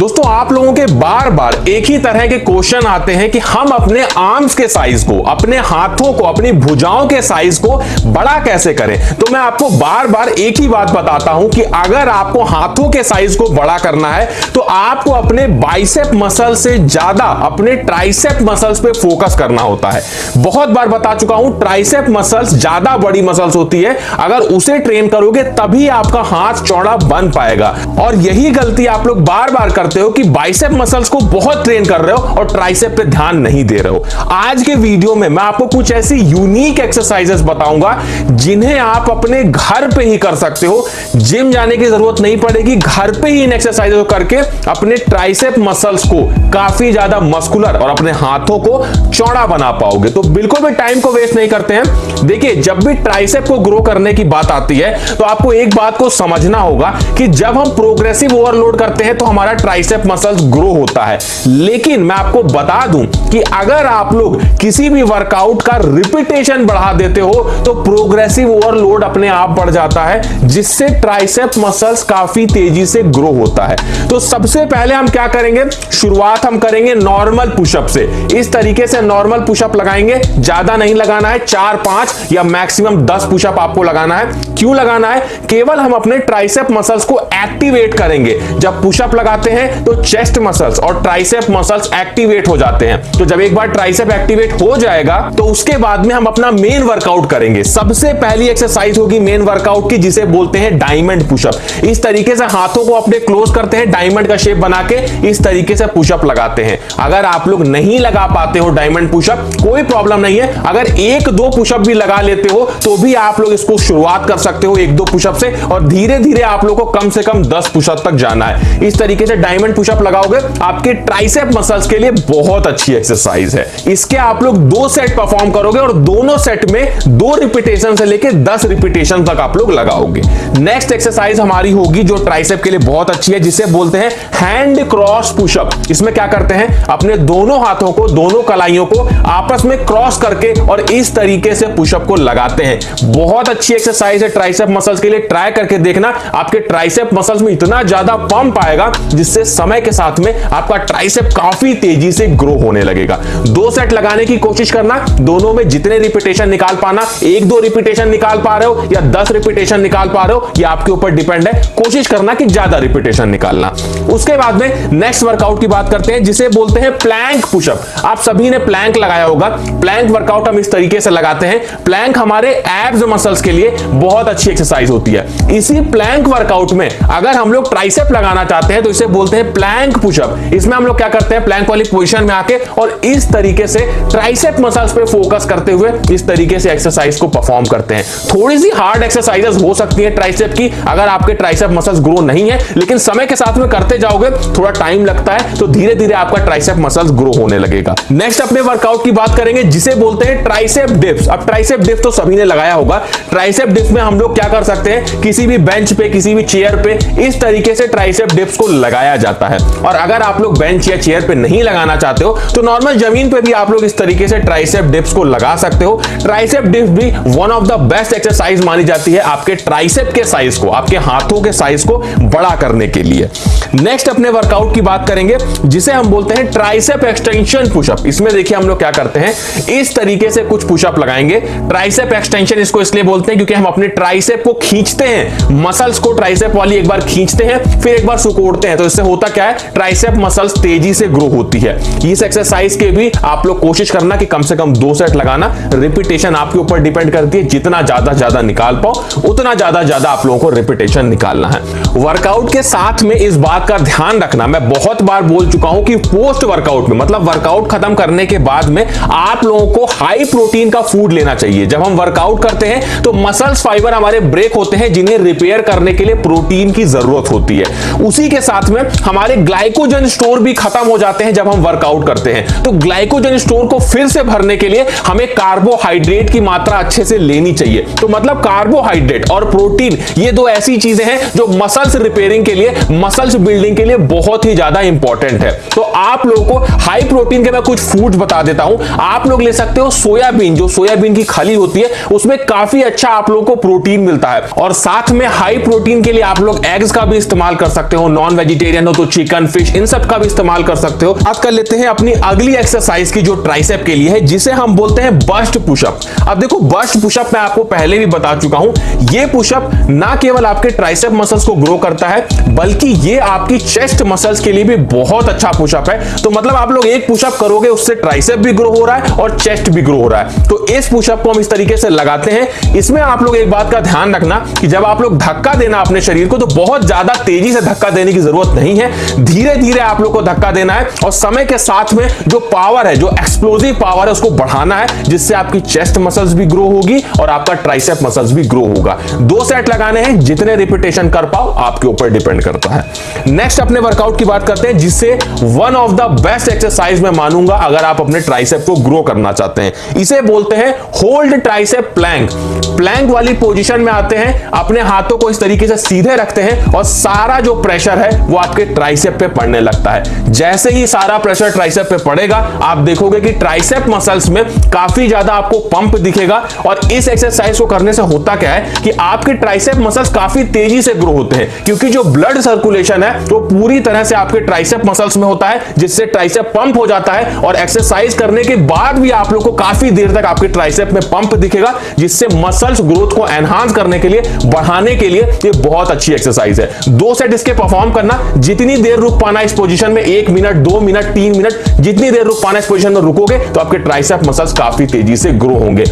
दोस्तों आप लोगों के बार बार एक ही तरह के क्वेश्चन आते हैं कि हम अपने आर्म्स के साइज को, अपने हाथों को, अपनी भुजाओं के साइज को बड़ा कैसे करें। तो मैं आपको बार बार एक ही बात बताता हूं कि अगर आपको हाथों के साइज को बड़ा करना है तो आपको अपने बाइसेप मसल से ज्यादा अपने ट्राइसेप मसल्स पे फोकस करना होता है। बहुत बार बता चुका हूं, ट्राइसेप मसल्स ज्यादा बड़ी मसल्स होती है, अगर उसे ट्रेन करोगे तभी आपका हाथ चौड़ा बन पाएगा। और यही गलती आप लोग बार बार करते हो कि बाइसेप मसल्स को बहुत ट्रेन कर रहे हो और ट्राइसेप पे ध्यान नहीं दे रहे हो। आज के वीडियो में मैं आपको कुछ ऐसी यूनिक एक्सरसाइजेस बताऊंगा जिन्हें आप अपने घर पे ही कर सकते हो। जिम जाने की जरूरत नहीं पड़ेगी, घर पे ही इन एक्सरसाइजेस को करके अपने ट्राइसेप मसल्स को काफी ज्यादा मस्कुलर और अपने हाथों को चौड़ा बना पाओगे। तो बिल्कुल भी टाइम को वेस्ट नहीं करते हैं। देखिए, जब भी ट्राइसेप को ग्रो करने की बात आती है तो आपको एक बात को समझना होगा कि जब हम प्रोग्रेसिव ओवरलोड करते हैं तो हमारा ट्राइसेप मसल्स ग्रो होता है। लेकिन मैं आपको बता दूं कि अगर आप लोग किसी भी वर्कआउट का रिपीटेशन बढ़ा देते हो तो प्रोग्रेसिव ओवरलोड अपने आप बढ़ जाता है, जिससे ट्राइसेप मसल्स काफी तेजी से ग्रो होता है। तो सबसे पहले हम क्या करेंगे, शुरुआत हम करेंगे नॉर्मल पुशअप से। इस तरीके से नॉर्मल पुशअप लगाएंगे, ज्यादा नहीं लगाना है, 4-5 या मैक्सिमम 10 पुशअप आपको लगाना है। क्यों लगाना है? केवल हम अपने ट्राइसेप मसल्स को एक्टिवेट करेंगे। जब पुशअप लगाते हैं तो चेस्ट मसल्स और ट्राइसेप मसल्स एक्टिवेट हो जाते हैं। तो जब एक बार ट्राइसेप एक्टिवेट हो जाएगा तो उसके बाद में हम अपना मेन वर्कआउट करेंगे। सबसे पहली एक्सरसाइज होगी मेन वर्कआउट की, जिसे बोलते हैं डायमंड पुशअप। इस तरीके से हाथों को अपने क्लोज करते हैं, डायमंड का शेप बना के इस तरीके से पुशअप लगाते हैं। अगर आप लोग नहीं लगा पाते हो डायमंड पुशअप, कोई प्रॉब्लम नहीं है। अगर 1-2 पुशअप भी लगा लेते हो तो भी आप लोग इसको शुरुआत कर सकते हो 1-2 पुशअप से, और धीरे धीरे आप लोग को कम से कम 10 पुशअप तक जाना है। इस तरीके से डायमंड पुशअप लगाओगे, आपके ट्राइसेप मसल्स के लिए बहुत अच्छी एक्सरसाइज है। इसके आप लोग 2 सेट परफॉर्म करोगे और दोनों सेट में 2 रिपीटेशन से लेकर 10 रिपीटेशन तक आप लोग लगाओगे। नेक्स्ट एक्सरसाइज हमारी होगी जो ट्राइसेप के लिए बहुत अच्छी है, जिसे बोलते हैं हैंड क्रॉस पुशअप। इसमें क्या करते हैं, अपने दोनों हाथों को, दोनों कलाइयों को आपस में क्रॉस करके और इस तरीके से पुशअप को लगाते हैं। बहुत अच्छी एक्सरसाइज है ट्राइसेप मसल्स के लिए, ट्राई करके देखना। आपके ट्राइसेप मसल्स में इतना ज्यादा पंप आएगा जिससे समय के साथ में आपका ट्राइसेप काफी तेजी से ग्रो होने लगेगा। 2 सेट लगाने की कोशिश करना, दोनों में जितने रिपीटेशन निकाल पाना, 1-2 रिपीटेशन निकाल पा रहे हो या 10 रिपीटेशन निकाल पा रहे हो, ये आपके ऊपर डिपेंड है। कोशिश करना कि ज्यादा रिपीटेशन निकालना। उसके बाद में नेक्स्ट वर्कआउट की बात करते हैं, जिसे बोलते हैं प्लैंक पुशअप। आप सभी ने प्लैंक लगाया होगा। प्लैंक वर्कआउट हम इस तरीके से लगाते हैं। प्लैंक हमारे एब्स मसल्स के लिए बहुत अच्छी एक्सरसाइज होती है। इसी प्लैंक वर्कआउट में अगर हम लोग ट्राइसेप लगाना चाहते हैं तो इसे बोलते हैं प्लैंक पुशअप। इसमें हम लोग क्या करते हैं, प्लैंक वाली पोजीशन में आके और इस तरीके से ट्राइसेप मसल्स पे फोकस करते हुए इस तरीके से एक्सरसाइज को परफॉर्म करते हैं। थोड़ी सी हार्ड एक्सरसाइजेस हो सकती है ट्राइसेप की, अगर आपके ट्राइसेप मसल्स ग्रो नहीं है, लेकिन समय के साथ में करते जाओगे, थोड़ा टाइम लगता है, तो धीरे धीरे आपका ट्राइसेप मसल्स ग्रो होने लगेगा। नेक्स्ट अपने वर्कआउट की बात करेंगे, जिसे बोलते हैं ट्राइसेप डिप्स। अब ट्राइसेप डिप्स तो सभी ने लगाया होगा। ट्राइसेप डिप्स में हम लोग क्या कर सकते हैं, किसी भी बेंच पे, किसी भी चेयर पे इस तरीके से ट्राइसेप डिप्स को लगाया जाता है। और अगर आप लोग बेंच या चेयर पे नहीं लगाना चाहते हो तो नॉर्मल जमीन पे भी आप लोग इस तरीके से ट्राइसेप डिप्स को लगा सकते हो। ट्राइसेप डिप्स भी one of the best exercise मानी जाती है आपके ट्राइसेप के साइज को, आपके हाथों के साइज को बड़ा करने के लिए। नेक्स्ट अपने वर्कआउट की बात करेंगे, जिसे हम बोलते हैं ट्राइसेप एक्सटेंशन पुशअप। इसमें देखिए हम लोग क्या करते हैं, इस तरीके से कुछ पुशअप लगाएंगे। ट्राइसेप एक्सटेंशन इसको इसलिए बोलते हैं क्योंकि हम अपने ट्राइसेप को खींचते हैं, मसल्स को ट्राइसेप वाली एक बार खींचते हैं, फिर एक बार सुकोड़ते हैं। तो इससे होता क्या है, ट्राइसेप मसल्स तेजी से ग्रो होती है। इस एक्सरसाइज के भी आप लोग कोशिश करना कि कम से कम 2 सेट लगाना। रिपीटेशन आपके ऊपर डिपेंड करती है, जितना ज्यादा निकाल पाओ उतना ज्यादा आप लोगों को रिपीटेशन निकालना है। वर्कआउट के साथ में इस बात का ध्यान रखना, मैं बहुत बार बोल चुका हूं कि पोस्ट वर्कआउट में, मतलब वर्कआउट खत्म करने के बाद में आप लोगों को हाई प्रोटीन का फूड लेना चाहिए। जब हम वर्कआउट करते हैं तो मसल्स फाइबर हमारे ब्रेक होते हैं, जिन्हें रिपेयर करने के लिए प्रोटीन की जरूरत होती है। उसी के साथ में हमारे ग्लाइकोजन स्टोर भी खत्म हो जाते हैं जब हम वर्कआउट करते हैं। तो ग्लाइकोजन स्टोर को फिर से भरने के लिए हमें कार्बोहाइड्रेट की मात्रा अच्छे से लेनी चाहिए। तो मतलब कार्बोहाइड्रेट और प्रोटीन, ये 2 ऐसी चीजें हैं जो मसल्स रिपेयरिंग के लिए, मसल्स बिल्डिंग के लिए बहुत ही ज्यादा इंपॉर्टेंट है। तो आप लोगों को हाई प्रोटीन के मैं कुछ फूड बता देता हूं। आप लोग ले सकते हो सोयाबीन, जो सोयाबीन की खली होती है उसमें काफी अच्छा आप लोगों को प्रोटीन मिलता है। और साथ में हाई प्रोटीन के लिए आप लोग एग्स का भी इस्तेमाल कर सकते हो, नॉन वेजिटेरियन हो हो तो चिकन, फिश, इन सब का भी इस्तेमाल कर सकते हो। बात कर लेते हैं अपनी अगली एक्सरसाइज की जो ट्राइसेप के लिए है, जिसे हम बोलते हैं बस्ट पुशअप। अब देखो बस्ट पुशअप मैं आपको पहले भी बता चुका हूं, ये पुशअप ना केवल आपके ट्राइसेप मसल्स को ग्रो करता है बल्कि ये आपकी चेस्ट मसल्स के लिए भी बहुत अच्छा पुशअप है। तो मतलब आप लोग एक पुशअप करोगे उससे ट्राइसेप भी ग्रो हो रहा है और चेस्ट भी ग्रो हो रहा है। तो इस पुशअप को हम इस तरीके से लगाते हैं। इसमें आप लोग एक बात का ध्यान रखना कि जब आप लोग धक्का देना अपने शरीर को तो बहुत ज्यादा तेजी से धक्का देने की जरूरत नहीं है, धीरे धीरे आप लोग को धक्का देना है और समय के साथ में जो पावर है, जो एक्सप्लोसिव पावर है, उसको बढ़ाना है, जिससे आपकी चेस्ट मसल्स भी ग्रो होगी और आपका ट्राइसेप मसल्स भी ग्रो होगा। 2 सेट लगाने हैं, जितने रिपीटेशन कर पाओ आपके ऊपर डिपेंड करता है। नेक्स्ट अपने वर्कआउट की बात करते हैं, जिससे one of the best exercise मैं मानूंगा अगर आप अपने ट्राइसेप को ग्रो करना चाहते हैं। इसे बोलते हैं होल्ड ट्राइसेप प्लैंक। प्लैंक वाली पोजीशन में आते हैं, अपने हाथों को इस तरीके से सीधे रखते हैं और सारा जो प्रेशर है वो आपके ट्राइसेप पे पड़ने लगता है। जैसे ही सारा प्रेशर ट्राइसेप पे पड़ेगा आप देखोगे कि ट्राइसेप मसल्स में काफी ज्यादा आपको पंप दिखेगा। और इस एक्सरसाइज को करने से होता क्या है कि आपके ट्राइसेप मसल्स काफी तेजी से ग्रो होते हैं, क्योंकि जो ब्लड सर्कुलेशन है वो पूरी तरह से आपके ट्राइसेप मसल्स में होता है, जिससे ट्राइसेप पंप हो जाता है और एक्सरसाइज करने के बाद भी आप लोग को काफी देर तक आपके ट्राइसेप में पंप दिखेगा, जिससे मसल्स ग्रोथ को एनहांस करने के लिए, बढ़ाने के लिए ये बहुत अच्छी एक्सरसाइज है। 2 सेट इसके परफॉर्म करना। जितनी देर रुक पाना इस पोजीशन में, 1 मिनट, 2 मिनट, 3 मिनट, जितनी देर रुक पाना इस पोजीशन में रुकोगे तो आपके ट्राइसेप मसल्स काफी तेजी से ग्रो होंगे।